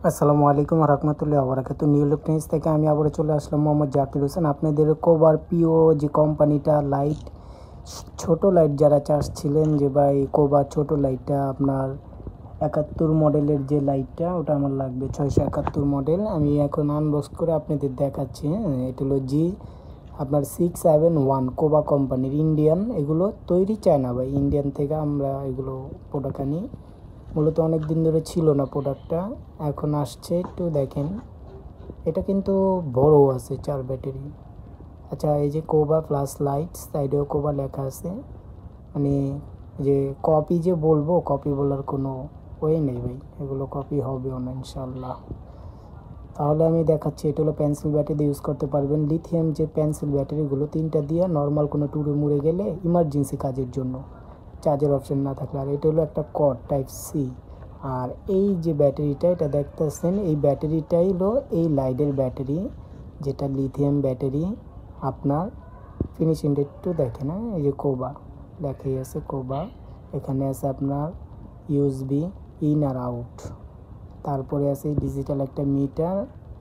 আসসালামু আলাইকুম রহমতুল্লাহ বারাকাতুহু। নিউ ইলেকট্রনিক্স থেকে আমি আবার চলে আসলাম, মোহাম্মদ জাকির হোসেন। আপনাদের কোবার পিও যে কোম্পানিটা লাইট, ছোট লাইট যারা চাচ্ছিলেন যে ভাই কোবার ছোট লাইটটা আপনার 71 মডেলের যে লাইটটা ওটা আমার লাগবে, 671 মডেল। আমি এখন আনবক্স করে আপনাদের দেখাচ্ছি। এটা হলো জি আপনার 671 কোবা কোম্পানির, ইন্ডিয়ান। এগুলো তৈরি চায় না ভাই, ইন্ডিয়ান থেকে আমরা এগুলো প্রোডাক্ট আনি। মূলত অনেক দিন ধরে ছিল না প্রোডাক্টটা, এখন আসছে। একটু দেখেন, এটা কিন্তু বড় আছে, 4 ব্যাটারি। আচ্ছা, এই যে কোবা প্লাস লাইট, সাইডেও কোবা লেখা আছে। মানে যে কপি যে বলবো, কপি বলার কোনো ওয়ে নেই ভাই, এগুলো কপি হবেও না ইনশাল্লাহ। তাহলে আমি দেখাচ্ছি। এটা হলো পেন্সিল ব্যাটারি ইউজ করতে পারবেন, লিথিয়াম যে পেন্সিল ব্যাটারিগুলো 3টা দিয়ে নর্মাল কোনো ট্যুরে মুড়ে গেলে ইমার্জেন্সি কাজের জন্য, চার্জের অপশন না থাকলে। আর এটা হলো একটা কর্ড টাইপ সি। আর এই যে ব্যাটারিটা এটা দেখতেছেন, এই ব্যাটারিটাই হলো এই লাইটের ব্যাটারি, যেটা লিথিয়াম ব্যাটারি। আপনার ফিনিশিংটা একটু দেখেন। এই যে কোবা লেখাই আছে, কোবা। এখানে আছে আপনার ইউএসবি ইন আর আউট, তারপরে আছে ডিজিটাল একটা মিটার,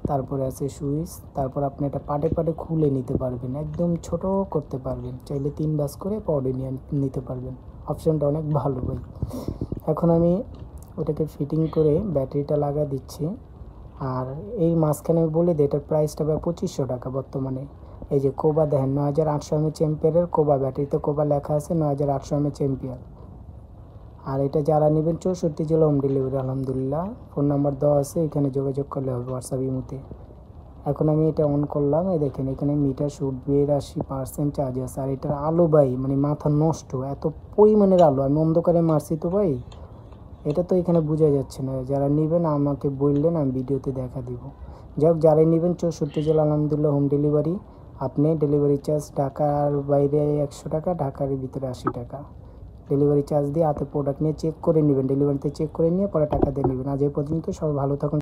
তারপরে আছে সুইচ। তারপর আপনি এটা পাটে পাটে খুলে নিতে পারবেন, একদম ছোট করতে পারবেন, চাইলে 3 বাস করে পাউডার নিয়ে নিতে পারবেন। অপশানটা অনেক ভালো ভাই। এখন আমি ওটাকে ফিটিং করে ব্যাটারিটা লাগা দিচ্ছি। আর এই মাঝখানে আমি বলে দিই, এটার প্রাইসটা প্রায় 2500 টাকা বর্তমানে। এই যে কোবা দেখেন, 9800 mAh এম্পিয়ারের কোবা ব্যাটারিতে কোবা লেখা আছে 9800 mAh এম্পিয়ার। আর এটা যারা নেবেন 64 জেলা হোম ডেলিভারি আলহামদুলিল্লাহ। ফোন নাম্বার দেওয়া আছে, এখানে যোগাযোগ করলে হবে হোয়াটসঅ্যাপ ইমোতে। এখন আমি এটা অন করলাম, এই দেখেন এখানে মিটার শুট 82% চার্জ আছে। আর এটার আলো ভাই মানে মাথা নষ্ট, এত পরিমাণের আলো। আমি অন্ধকারে মারছি তো ভাই, এটা তো এখানে বোঝা যাচ্ছে না। যারা নেবেন আমাকে বললেন, আমি ভিডিওতে দেখা দিব। যাই হোক, যারাই নেবেন 64 জেলা আলহামদুলিল্লাহ হোম ডেলিভারি। আপনি ডেলিভারি চার্জ ঢাকার বাইরে 100 টাকা, ঢাকার ভিতরে 80 টাকা ডেলিভারি চার্জ দিয়ে হাতে প্রোডাক্ট নিয়ে চেক করে নেবেন। ডেলিভারিতে চেক করে নিয়ে পরে টাকা দিয়ে নেবেন। আজ এই পর্যন্ত, সবাই ভালো থাকুন।